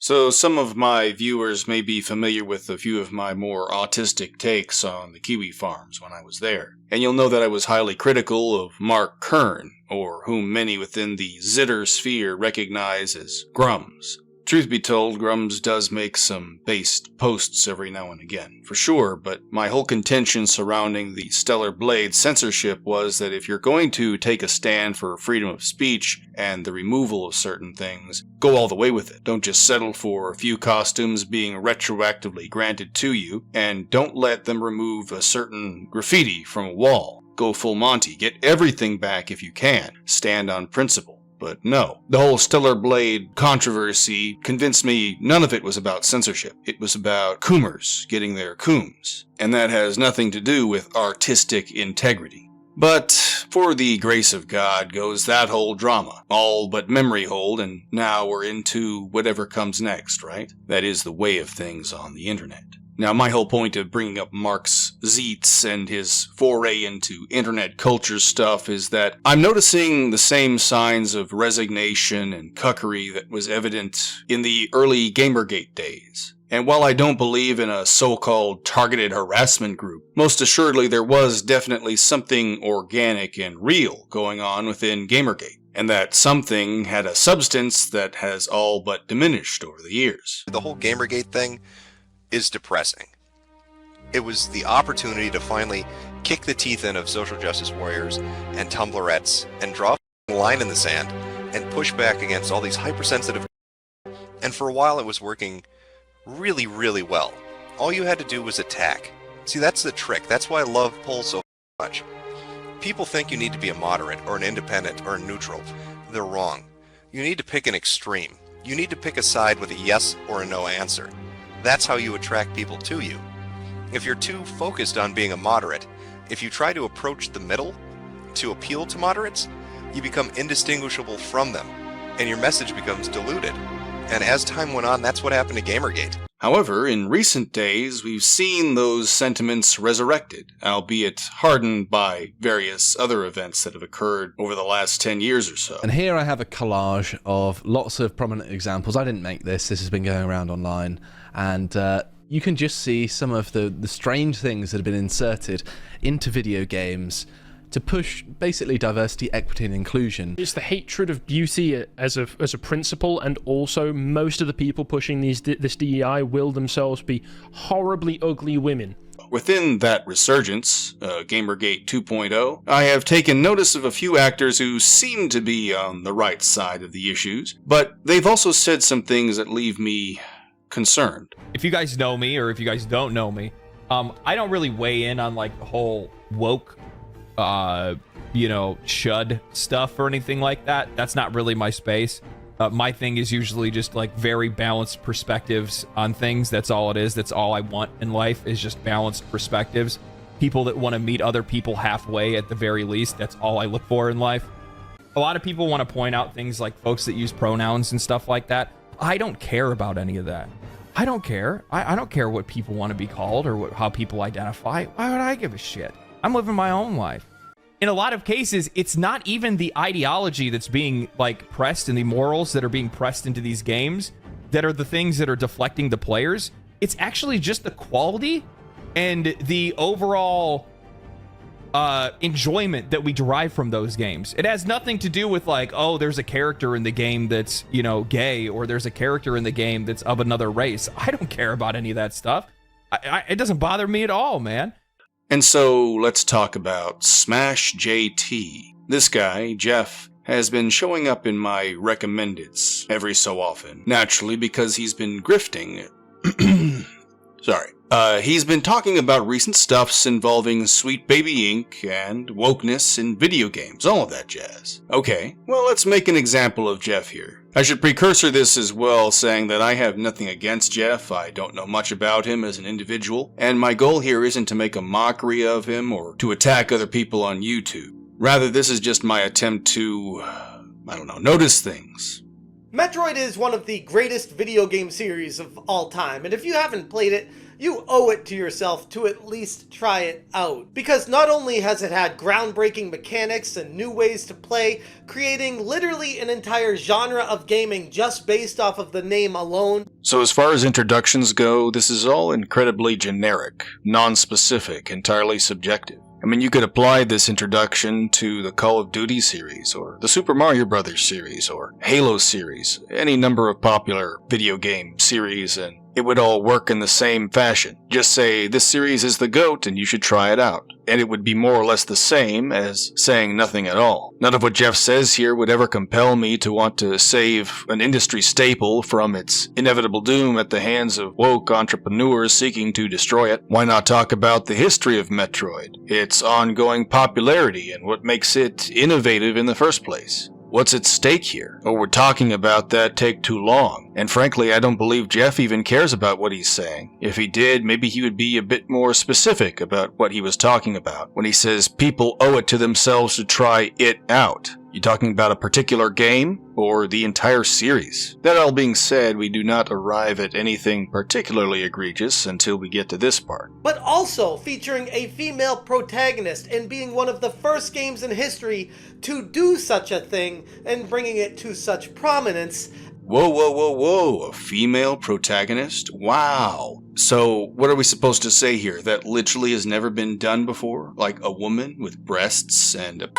So some of my viewers may be familiar with a few of my more autistic takes on the kiwi farms when I was there. And you'll know that I was highly critical of Mark Kern, or whom many within the Zitter sphere recognize as Grums. Truth be told, Grums does make some based posts every now and again, for sure, but my whole contention surrounding the Stellar Blade censorship was that if you're going to take a stand for freedom of speech and the removal of certain things, go all the way with it. Don't just settle for a few costumes being retroactively granted to you, and don't let them remove a certain graffiti from a wall. Go full Monty, get everything back if you can. Stand on principle. But no, the whole Stellar Blade controversy convinced me none of it was about censorship. It was about coomers getting their cooms, and that has nothing to do with artistic integrity. But for the grace of God goes that whole drama, all but memory hold, and now we're into whatever comes next, right? That is the way of things on the internet. Now, my whole point of bringing up Mark's Zeets and his foray into internet culture stuff is that I'm noticing the same signs of resignation and cuckery that was evident in the early Gamergate days. And while I don't believe in a so-called targeted harassment group, most assuredly there was definitely something organic and real going on within Gamergate. And that something had a substance that has all but diminished over the years. The whole Gamergate thing is depressing. It was the opportunity to finally kick the teeth in of social justice warriors and Tumblrettes and draw a line in the sand and push back against all these hypersensitive. And for a while it was working really, really well. All you had to do was attack. See, that's the trick. That's why I love polls so much. People think you need to be a moderate or an independent or a neutral. They're wrong. You need to pick an extreme. You need to pick a side with a yes or a no answer. That's how you attract people to you. If you're too focused on being a moderate, if you try to approach the middle to appeal to moderates, you become indistinguishable from them, and your message becomes diluted. And as time went on, that's what happened to Gamergate. However, in recent days, we've seen those sentiments resurrected, albeit hardened by various other events that have occurred over the last 10 years or so. And here I have a collage of lots of prominent examples. I didn't make this. This has been going around online. And you can just see some of the strange things that have been inserted into video games to push basically diversity, equity, and inclusion. It's the hatred of beauty as a principle, and also most of the people pushing this DEI will themselves be horribly ugly women. Within that resurgence, Gamergate 2.0, I have taken notice of a few actors who seem to be on the right side of the issues, but they've also said some things that leave me concerned. If you guys know me, or if you guys don't know me, I don't really weigh in on like the whole woke shud stuff or anything like that. That's not really my space. My thing is usually just like very balanced perspectives on things. That's all it is. That's all I want in life, is just balanced perspectives. People that want to meet other people halfway at the very least. That's all I look for in life. A lot of people want to point out things like folks that use pronouns and stuff like that. I don't care about any of that. I don't care. I don't care what people want to be called or how people identify. Why would I give a shit? I'm living my own life. In a lot of cases, it's not even the ideology that's being like pressed and the morals that are being pressed into these games that are the things that are deflecting the players. It's actually just the quality and the overall enjoyment that we derive from those games. It has nothing to do with like, oh, there's a character in the game that's, gay, or there's a character in the game that's of another race. I don't care about any of that stuff. It doesn't bother me at all, man. And so let's talk about Smash JT. This guy, Jeff, has been showing up in my recommendeds every so often. Naturally, because he's been grifting. Sorry. He's been talking about recent stuffs involving Sweet Baby Inc. and wokeness in video games, all of that jazz. Okay, well, let's make an example of Jeff here. I should precursor this as well, saying that I have nothing against Jeff. I don't know much about him as an individual, and my goal here isn't to make a mockery of him or to attack other people on YouTube. Rather, this is just my attempt to, notice things. Metroid is one of the greatest video game series of all time, and if you haven't played it, you owe it to yourself to at least try it out. Because not only has it had groundbreaking mechanics and new ways to play, creating literally an entire genre of gaming just based off of the name alone. So as far as introductions go, this is all incredibly generic, non-specific, entirely subjective. I mean, you could apply this introduction to the Call of Duty series, or the Super Mario Bros. Series, or Halo series, any number of popular video game series, and it would all work in the same fashion. Just say, this series is the GOAT and you should try it out. And it would be more or less the same as saying nothing at all. None of what Jeff says here would ever compel me to want to save an industry staple from its inevitable doom at the hands of woke entrepreneurs seeking to destroy it. Why not talk about the history of Metroid, its ongoing popularity, and what makes it innovative in the first place? What's at stake here? Or would talking about that take too long? And frankly, I don't believe Jeff even cares about what he's saying. If he did, maybe he would be a bit more specific about what he was talking about when he says people owe it to themselves to try it out. You talking about a particular game or the entire series? That all being said, we do not arrive at anything particularly egregious until we get to this part. But also featuring a female protagonist and being one of the first games in history to do such a thing and bringing it to such prominence. Whoa, whoa, whoa, whoa, a female protagonist? Wow. So, what are we supposed to say here? That literally has never been done before? Like a woman with breasts and a...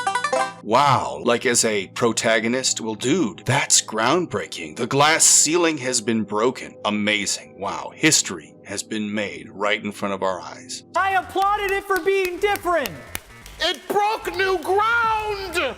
Wow, like as a protagonist? Well, dude, that's groundbreaking. The glass ceiling has been broken. Amazing. Wow, history has been made right in front of our eyes. I applauded it for being different. It broke new ground!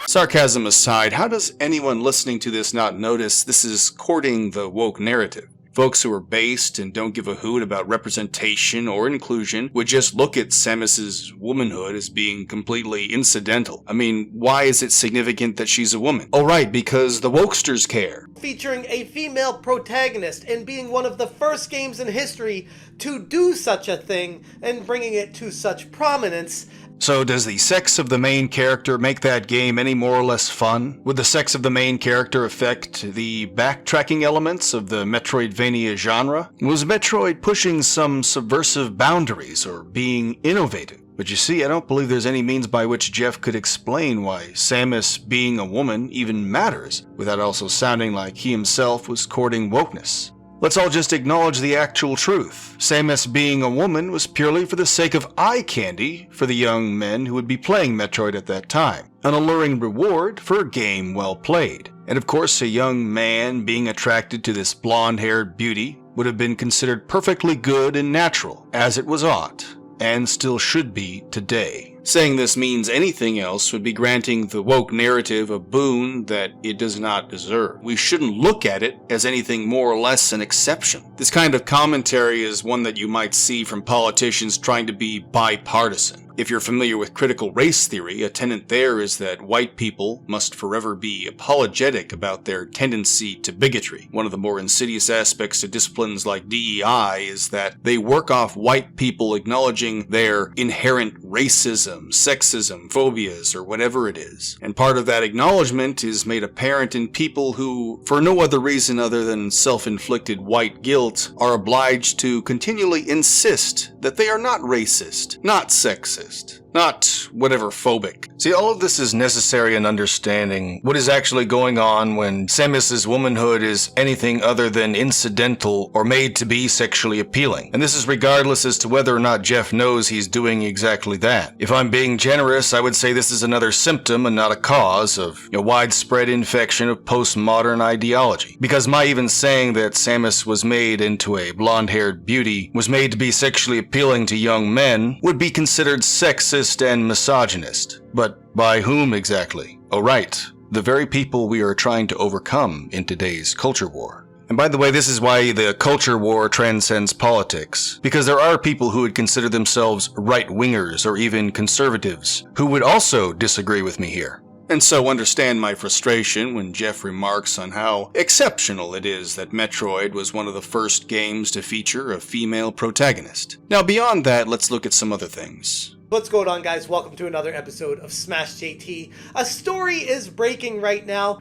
Sarcasm aside, how does anyone listening to this not notice this is courting the woke narrative? Folks who are based and don't give a hoot about representation or inclusion would just look at Samus's womanhood as being completely incidental. I mean, why is it significant that she's a woman? Oh right, because the wokesters care. Featuring a female protagonist and being one of the first games in history to do such a thing and bringing it to such prominence. So does the sex of the main character make that game any more or less fun? Would the sex of the main character affect the backtracking elements of the Metroidvania genre? Was Metroid pushing some subversive boundaries or being innovative? But you see, I don't believe there's any means by which Jeff could explain why Samus being a woman even matters, without also sounding like he himself was courting wokeness. Let's all just acknowledge the actual truth. Samus being a woman was purely for the sake of eye candy for the young men who would be playing Metroid at that time. An alluring reward for a game well played. And of course, a young man being attracted to this blonde-haired beauty would have been considered perfectly good and natural, as it was ought, and still should be today. Saying this means anything else would be granting the woke narrative a boon that it does not deserve. We shouldn't look at it as anything more or less an exception. This kind of commentary is one that you might see from politicians trying to be bipartisan. If you're familiar with critical race theory, a tenet there is that white people must forever be apologetic about their tendency to bigotry. One of the more insidious aspects to disciplines like DEI is that they work off white people acknowledging their inherent racism, sexism, phobias, or whatever it is. And part of that acknowledgement is made apparent in people who, for no other reason other than self-inflicted white guilt, are obliged to continually insist that they are not racist, not sexist, not whatever phobic. See, all of this is necessary in understanding what is actually going on when Samus's womanhood is anything other than incidental or made to be sexually appealing. And this is regardless as to whether or not Jeff knows he's doing exactly that. If I'm being generous, I would say this is another symptom and not a cause of a widespread infection of postmodern ideology. Because my even saying that Samus was made into a blonde-haired beauty, was made to be sexually appealing to young men, would be considered sexist and misogynist. But by whom exactly? Oh right, the very people we are trying to overcome in today's culture war. And by the way, this is why the culture war transcends politics, because there are people who would consider themselves right-wingers or even conservatives who would also disagree with me here. And so understand my frustration when Jeff remarks on how exceptional it is that Metroid was one of the first games to feature a female protagonist. Now beyond that, let's look at some other things. What's going on, guys? Welcome to another episode of Smash JT. A story is breaking right now.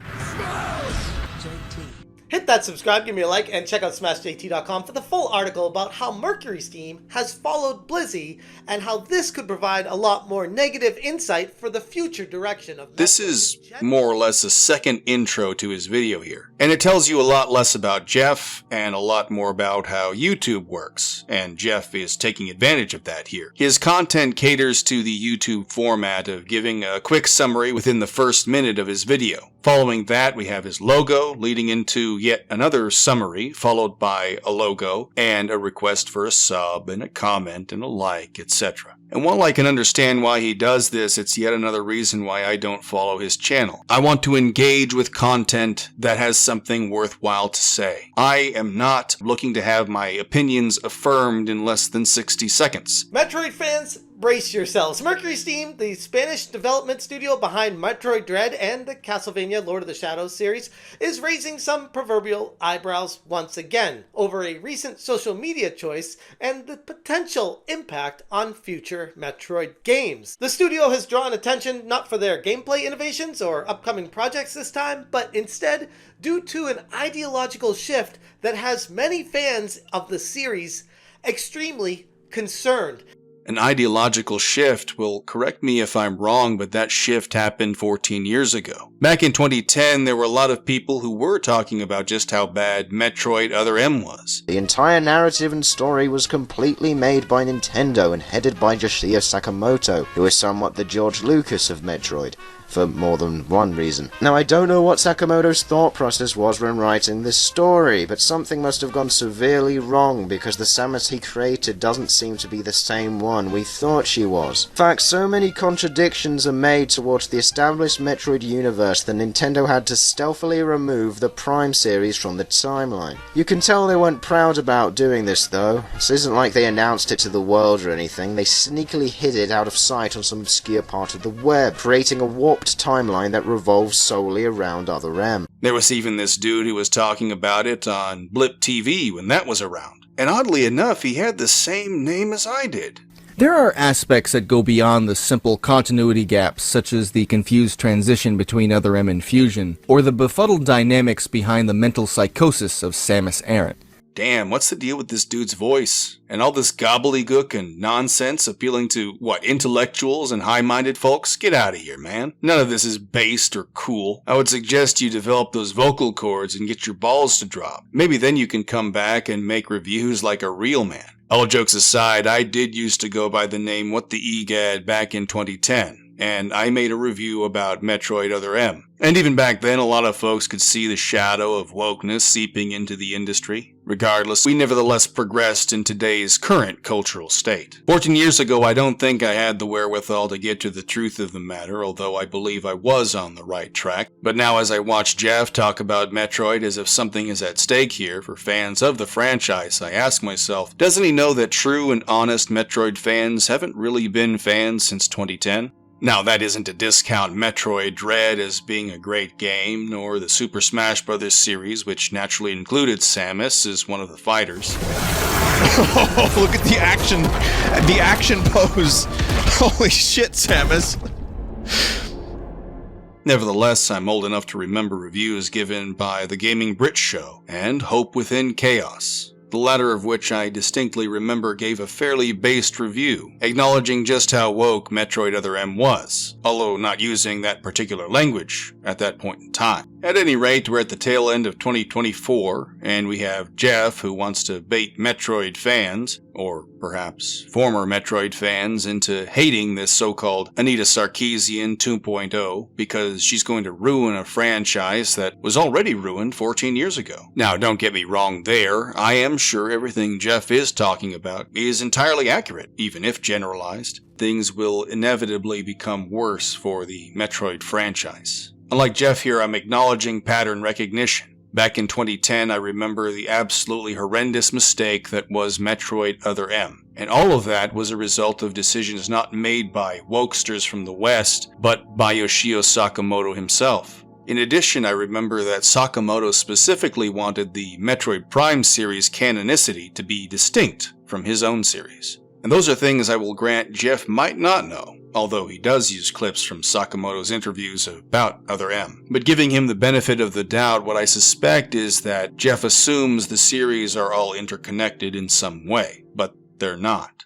Hit that subscribe, give me a like, and check out SmashJT.com for the full article about how Mercury Steam has followed Blizzy and how this could provide a lot more negative insight for the future direction of Metroid. This is more or less a second intro to his video here, and it tells you a lot less about Jeff and a lot more about how YouTube works, and Jeff is taking advantage of that here. His content caters to the YouTube format of giving a quick summary within the first minute of his video. Following that, we have his logo, leading into yet another summary, followed by a logo, and a request for a sub, and a comment, and a like, etc. And while I can understand why he does this, it's yet another reason why I don't follow his channel. I want to engage with content that has something worthwhile to say. I am not looking to have my opinions affirmed in less than 60 seconds. Metroid fans, brace yourselves. Mercury Steam, the Spanish development studio behind Metroid Dread and the Castlevania Lord of the Shadows series, is raising some proverbial eyebrows once again over a recent social media choice and the potential impact on future Metroid games. The studio has drawn attention not for their gameplay innovations or upcoming projects this time, but instead due to an ideological shift that has many fans of the series extremely concerned. An ideological shift, will correct me if I'm wrong, but that shift happened 14 years ago. Back in 2010, there were a lot of people who were talking about just how bad Metroid Other M was. The entire narrative and story was completely made by Nintendo and headed by Yoshio Sakamoto, who is somewhat the George Lucas of Metroid, for more than one reason. Now, I don't know what Sakamoto's thought process was when writing this story, but something must have gone severely wrong because the Samus he created doesn't seem to be the same one we thought she was. In fact, so many contradictions are made towards the established Metroid universe that Nintendo had to stealthily remove the Prime series from the timeline. You can tell they weren't proud about doing this though. This isn't like they announced it to the world or anything, they sneakily hid it out of sight on some obscure part of the web, creating a warped timeline that revolves solely around Other M. There was even this dude who was talking about it on Blip TV when that was around. And oddly enough, he had the same name as I did. There are aspects that go beyond the simple continuity gaps, such as the confused transition between Other M and Fusion, or the befuddled dynamics behind the mental psychosis of Samus Aran. Damn, what's the deal with this dude's voice? And all this gobbledygook and nonsense appealing to, intellectuals and high-minded folks? Get out of here, man. None of this is based or cool. I would suggest you develop those vocal cords and get your balls to drop. Maybe then you can come back and make reviews like a real man. All jokes aside, I did used to go by the name What the Egad back in 2010, and I made a review about Metroid Other M. And even back then, a lot of folks could see the shadow of wokeness seeping into the industry. Regardless, we nevertheless progressed in today's current cultural state. 14 years ago, I don't think I had the wherewithal to get to the truth of the matter, although I believe I was on the right track. But now as I watch Jeff talk about Metroid as if something is at stake here for fans of the franchise, I ask myself, doesn't he know that true and honest Metroid fans haven't really been fans since 2010? Now, that isn't to discount Metroid Dread as being a great game, nor the Super Smash Bros. Series, which naturally included Samus as one of the fighters. Oh, look at the action pose. Holy shit, Samus. Nevertheless, I'm old enough to remember reviews given by the Gaming Brit Show and Hope Within Chaos, the latter of which I distinctly remember gave a fairly based review, acknowledging just how woke Metroid Other M was, although not using that particular language at that point in time. At any rate, we're at the tail end of 2024, and we have Jeff who wants to bait Metroid fans, or perhaps former Metroid fans, into hating this so-called Anita Sarkeesian 2.0 because she's going to ruin a franchise that was already ruined 14 years ago. Now, don't get me wrong there. I am sure everything Jeff is talking about is entirely accurate, even if generalized. Things will inevitably become worse for the Metroid franchise. Unlike Jeff here, I'm acknowledging pattern recognition. Back in 2010, I remember the absolutely horrendous mistake that was Metroid Other M. And all of that was a result of decisions not made by wokesters from the West, but by Yoshio Sakamoto himself. In addition, I remember that Sakamoto specifically wanted the Metroid Prime series canonicity to be distinct from his own series. And those are things I will grant Jeff might not know, although he does use clips from Sakamoto's interviews about Other M. But giving him the benefit of the doubt, what I suspect is that Jeff assumes the series are all interconnected in some way, but they're not.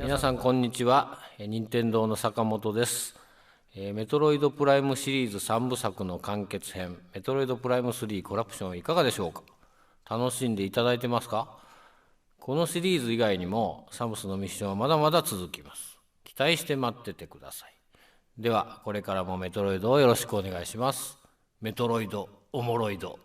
皆さんこんにちは。任天堂の坂本です。メトロイドプライムシリーズ3部作の完結編、メトロイドプライム3コラプションいかがでしょうか。楽しんでいただいてますか。このシリーズ以外にもサムスのミッションはまだまだ続きます。期待して待っててください。ではこれからもメトロイドをよろしくお願いします。メトロイドおもろいど。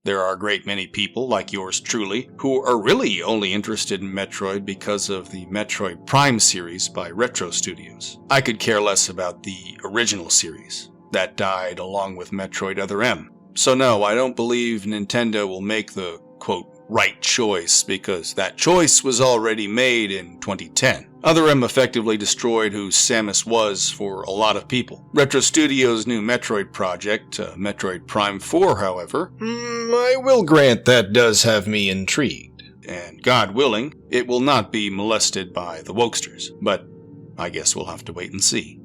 There are a great many people, like yours truly, who are really only interested in Metroid because of the Metroid Prime series by Retro Studios. I could care less about the original series. That died along with Metroid Other M. So no, I don't believe Nintendo will make the, quote, right choice, because that choice was already made in 2010. Other M effectively destroyed who Samus was for a lot of people. Retro Studios' new Metroid project, Metroid Prime 4, however, I will grant that does have me intrigued. And God willing, it will not be molested by the wokesters. But I guess we'll have to wait and see.